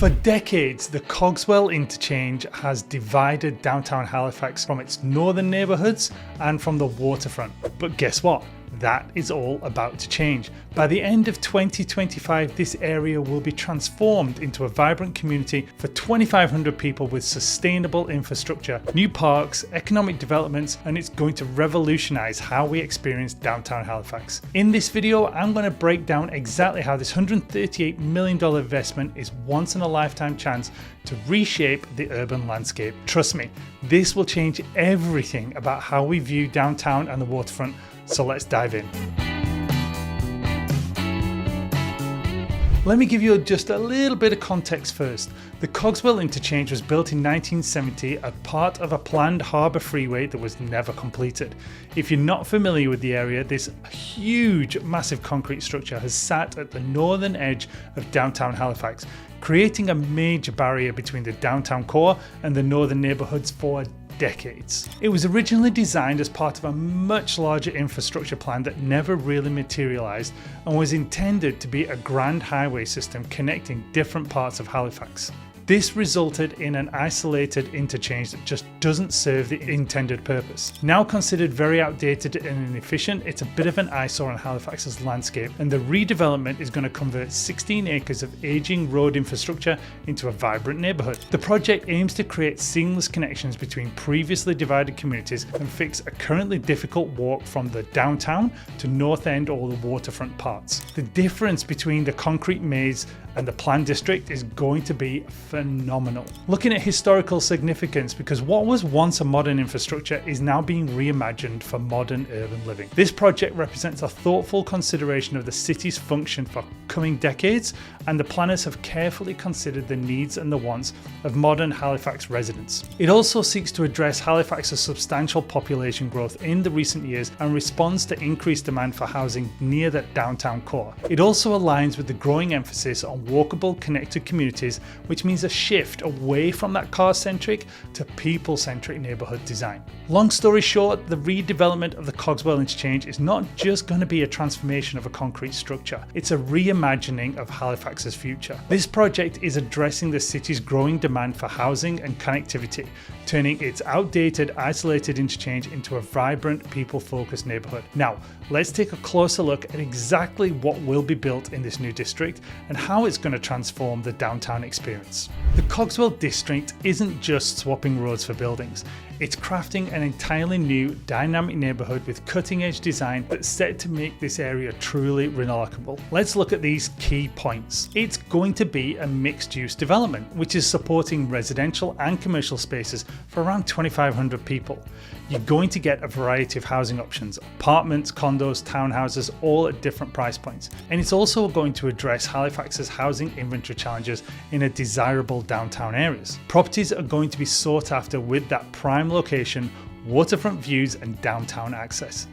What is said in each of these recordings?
For decades, the Cogswell interchange has divided downtown Halifax from its northern neighbourhoods and from the waterfront. But guess what? That is all about to change. By the end of 2025, this area will be transformed into a vibrant community for 2,500 people with sustainable infrastructure, new parks, economic developments, and it's going to revolutionize how we experience downtown Halifax. In this video, I'm going to break down exactly how this $138 million investment is once in a lifetime chance to reshape the urban landscape. Trust me, this will change everything about how we view downtown and the waterfront. So let's dive in. Let me give you just a little bit of context first. The Cogswell interchange was built in 1970 as part of a planned harbour freeway that was never completed. If you're not familiar with the area, this huge, massive concrete structure has sat at the northern edge of downtown Halifax, creating a major barrier between the downtown core and the northern neighbourhoods for decades. It was originally designed as part of a much larger infrastructure plan that never really materialized and was intended to be a grand highway system connecting different parts of Halifax. This resulted in an isolated interchange that just doesn't serve the intended purpose. Now considered very outdated and inefficient, it's a bit of an eyesore on Halifax's landscape, and the redevelopment is going to convert 16 acres of aging road infrastructure into a vibrant neighbourhood. The project aims to create seamless connections between previously divided communities and fix a currently difficult walk from the downtown to North End or the waterfront parts. The difference between the concrete maze and the planned district is going to be phenomenal. Looking at historical significance, because what was once a modern infrastructure is now being reimagined for modern urban living. This project represents a thoughtful consideration of the city's function for coming decades, and the planners have carefully considered the needs and the wants of modern Halifax residents. It also seeks to address Halifax's substantial population growth in the recent years and responds to increased demand for housing near the downtown core. It also aligns with the growing emphasis on walkable, connected communities, which means a shift away from that car-centric to people-centric neighbourhood design. Long story short, the redevelopment of the Cogswell interchange is not just going to be a transformation of a concrete structure, it's a reimagining of Halifax's future. This project is addressing the city's growing demand for housing and connectivity, turning its outdated, isolated interchange into a vibrant, people-focused neighbourhood. Now, let's take a closer look at exactly what will be built in this new district and how it's going to transform the downtown experience. The Cogswell district isn't just swapping roads for buildings. It's crafting an entirely new, dynamic neighbourhood with cutting-edge design that's set to make this area truly remarkable. Let's look at these key points. It's going to be a mixed-use development, which is supporting residential and commercial spaces for around 2,500 people. You're going to get a variety of housing options, apartments, condos, townhouses, all at different price points. And it's also going to address Halifax's housing inventory challenges in a desirable downtown areas. Properties are going to be sought after with that prime location, waterfront views and downtown access.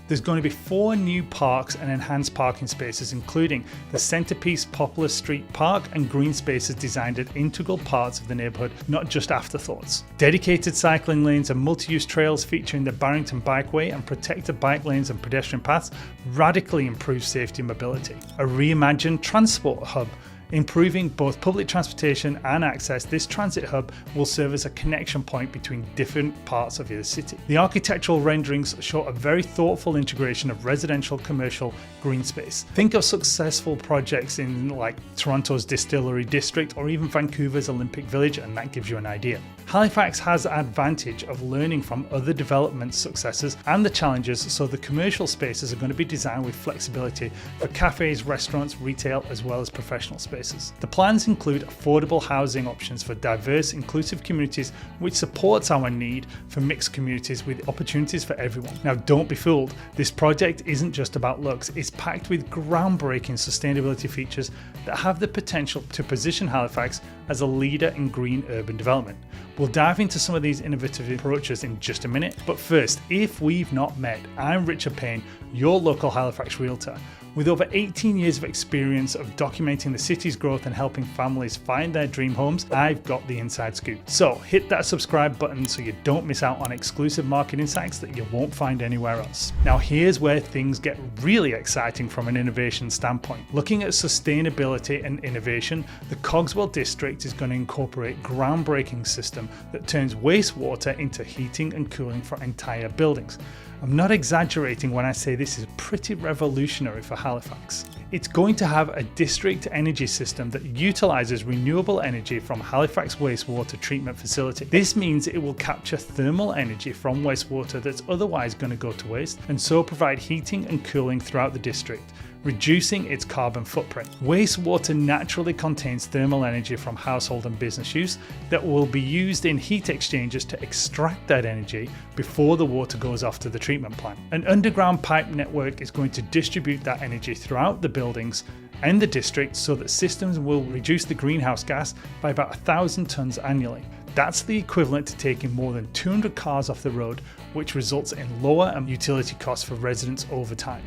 There's going to be 4 new parks and enhanced parking spaces, including the centerpiece Poplar Street Park and green spaces designed as integral parts of the neighbourhood, not just afterthoughts. Dedicated cycling lanes and multi-use trails featuring the Barrington Bikeway and protected bike lanes and pedestrian paths radically improve safety and mobility. A reimagined transport hub improving both public transportation and access. This transit hub will serve as a connection point between different parts of the city. The architectural renderings show a very thoughtful integration of residential, commercial, green space. Think of successful projects in like Toronto's Distillery District or even Vancouver's Olympic Village, and that gives you an idea. Halifax has the advantage of learning from other development successes and the challenges, so the commercial spaces are going to be designed with flexibility for cafes, restaurants, retail, as well as professional spaces. The plans include affordable housing options for diverse, inclusive communities, which supports our need for mixed communities with opportunities for everyone. Now, don't be fooled. This project isn't just about looks. It's packed with groundbreaking sustainability features that have the potential to position Halifax as a leader in green urban development. We'll dive into some of these innovative approaches in just a minute, but first, if we've not met, I'm Richard Payne, your local Halifax realtor. With over 18 years of experience of documenting the city's growth and helping families find their dream homes, I've got the inside scoop. So hit that subscribe button so you don't miss out on exclusive market insights that you won't find anywhere else. Now here's where things get really exciting from an innovation standpoint. Looking at sustainability and innovation, the Cogswell district is going to incorporate a groundbreaking system that turns wastewater into heating and cooling for entire buildings. I'm not exaggerating when I say this is pretty revolutionary for Halifax. It's going to have a district energy system that utilizes renewable energy from Halifax wastewater treatment facility. This means it will capture thermal energy from wastewater that's otherwise going to go to waste, and so provide heating and cooling throughout the district, reducing its carbon footprint. Wastewater naturally contains thermal energy from household and business use that will be used in heat exchangers to extract that energy before the water goes off to the treatment plant. An underground pipe network is going to distribute that energy throughout the buildings and the district so that systems will reduce the greenhouse gas by about 1,000 tons annually. That's the equivalent to taking more than 200 cars off the road, which results in lower utility costs for residents over time.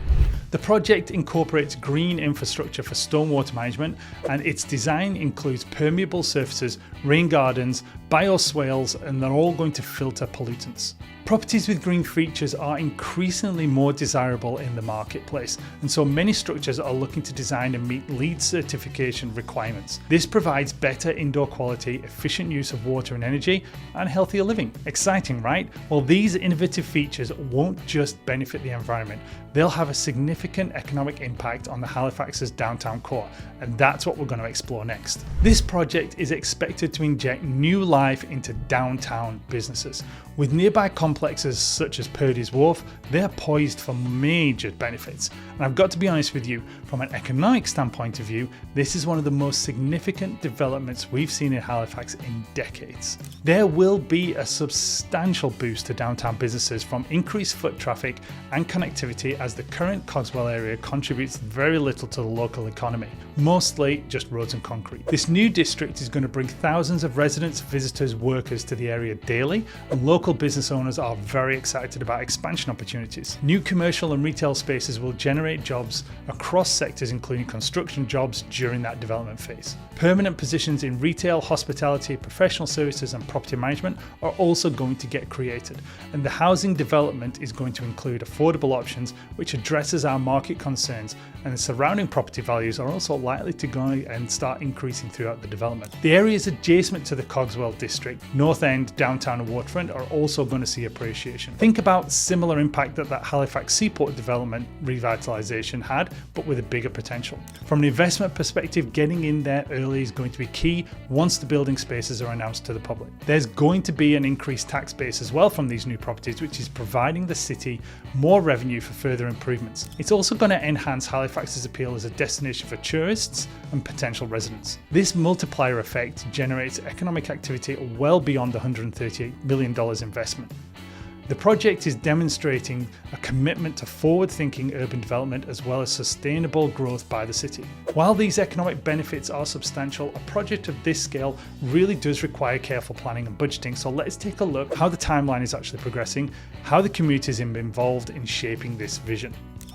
The project incorporates green infrastructure for stormwater management, and its design includes permeable surfaces, rain gardens, bioswales, and they're all going to filter pollutants. Properties with green features are increasingly more desirable in the marketplace, and so many structures are looking to design and meet LEED certification requirements. This provides better indoor quality, efficient use of water and energy, and healthier living. Exciting, right? Well, these innovative features won't just benefit the environment, they'll have a significant economic impact on the Halifax's downtown core, and that's what we're going to explore next. This project is expected to inject new life into downtown businesses. With nearby complexes such as Purdy's Wharf, they're poised for major benefits. And I've got to be honest with you, from an economic standpoint of view, this is one of the most significant developments we've seen in Halifax in decades. There will be a substantial boost to downtown businesses from increased foot traffic and connectivity, as the current Cogswell area contributes very little to the local economy, mostly just roads and concrete. This new district is going to bring thousands of residents, visitors, workers to the area daily, and local business owners are very excited about expansion opportunities. New commercial and retail spaces will generate jobs across sectors, including construction jobs during that development phase. Permanent positions in retail, hospitality, professional services, and property management are also going to get created, and the housing development is going to include affordable options which addresses our market concerns, and the surrounding property values are also likely to go and start increasing throughout the development. The areas adjacent to the Cogswell district, North End, Downtown and Waterfront, are also going to see appreciation. Think about similar impact that Halifax Seaport development revitalisation had, but with a bigger potential. From an investment perspective, getting in there early is going to be key once the building spaces are announced to the public. There's going to be an increased tax base as well from these new properties, which is providing the city more revenue for further improvements. It's also going to enhance Halifax's appeal as a destination for tourists and potential residents. This multiplier effect generates economic activity well beyond the $138 million investment. The project is demonstrating a commitment to forward-thinking urban development as well as sustainable growth by the city. While these economic benefits are substantial, a project of this scale really does require careful planning and budgeting, so let's take a look how the timeline is actually progressing, how the community is involved in shaping this vision.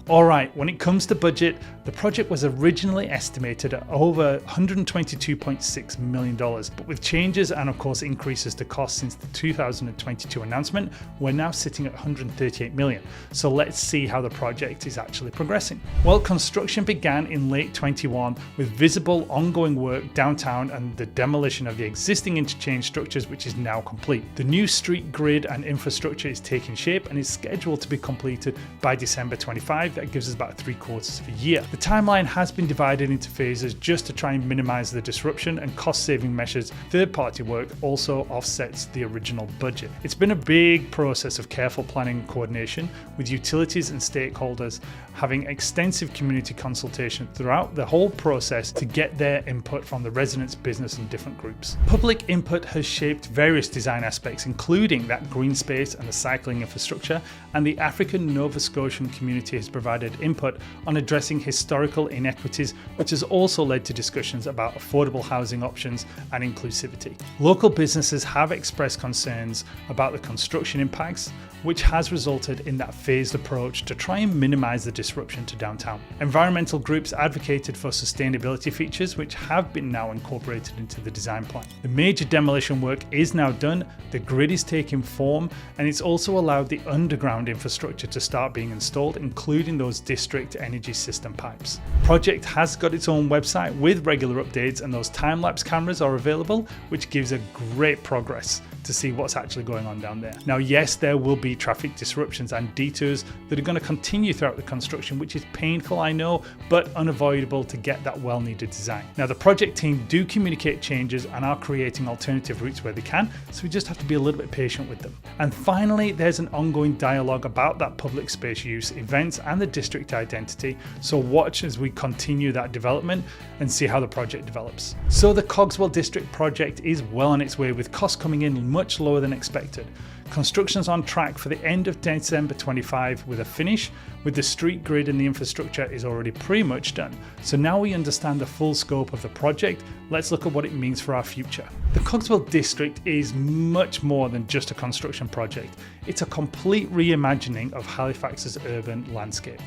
Alright, when it comes to budget, the project was originally estimated at over $122.6 million, but with changes and of course increases to cost since the 2022 announcement, we're now sitting at $138 million. So let's see how the project is actually progressing. Well, construction began in late 21 with visible ongoing work downtown and the demolition of the existing interchange structures, which is now complete. The new street grid and infrastructure is taking shape and is scheduled to be completed by December 25. That gives us about 3/4 of a year. The timeline has been divided into phases just to try and minimize the disruption and cost-saving measures. Third-party work also offsets the original budget. It's been a big process of careful planning and coordination, with utilities and stakeholders having extensive community consultation throughout the whole process to get their input from the residents, business and different groups. Public input has shaped various design aspects, including that green space and the cycling infrastructure, and the African Nova Scotian community has provided provided input on addressing historical inequities, which has also led to discussions about affordable housing options and inclusivity. Local businesses have expressed concerns about the construction impacts, which has resulted in that phased approach to try and minimize the disruption to downtown. Environmental groups advocated for sustainability features, which have been now incorporated into the design plan. The major demolition work is now done, the grid is taking form, and it's also allowed the underground infrastructure to start being installed, including those district energy system pipes. The project has got its own website with regular updates, and those time-lapse cameras are available, which gives a great progress to see what's actually going on down there. Now, yes, there will be traffic disruptions and detours that are going to continue throughout the construction, which is painful, I know, but unavoidable to get that well-needed design. Now, the project team do communicate changes and are creating alternative routes where they can, so we just have to be a little bit patient with them. And finally, there's an ongoing dialogue about that public space use, events, and the district identity, so watch as we continue that development and see how the project develops. So the Cogswell District project is well on its way, with costs coming in much lower than expected. Construction's on track for the end of December 25 with a finish, with the street grid and the infrastructure is already pretty much done. So now we understand the full scope of the project, let's look at what it means for our future. The Cogswell District is much more than just a construction project. It's a complete reimagining of Halifax's urban landscape.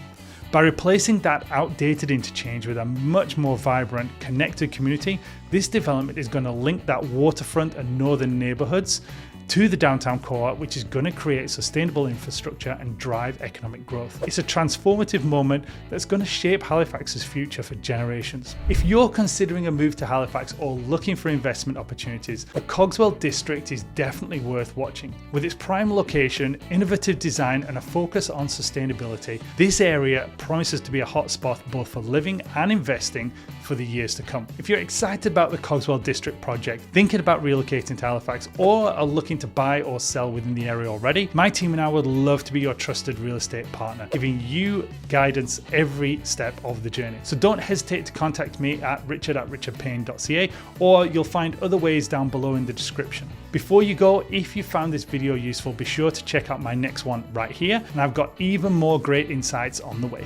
By replacing that outdated interchange with a much more vibrant, connected community, this development is going to link that waterfront and northern neighbourhoods to the downtown core, which is going to create sustainable infrastructure and drive economic growth. It's a transformative moment that's going to shape Halifax's future for generations. If you're considering a move to Halifax or looking for investment opportunities, the Cogswell District is definitely worth watching. With its prime location, innovative design, and a focus on sustainability, this area promises to be a hotspot both for living and investing for the years to come. If you're excited about the Cogswell District project, thinking about relocating to Halifax, or are looking to buy or sell within the area already, my team and I would love to be your trusted real estate partner, giving you guidance every step of the journey. So don't hesitate to contact me at richard@richardpayne.ca, or you'll find other ways down below in the description. Before you go, if you found this video useful, be sure to check out my next one right here, and I've got even more great insights on the way.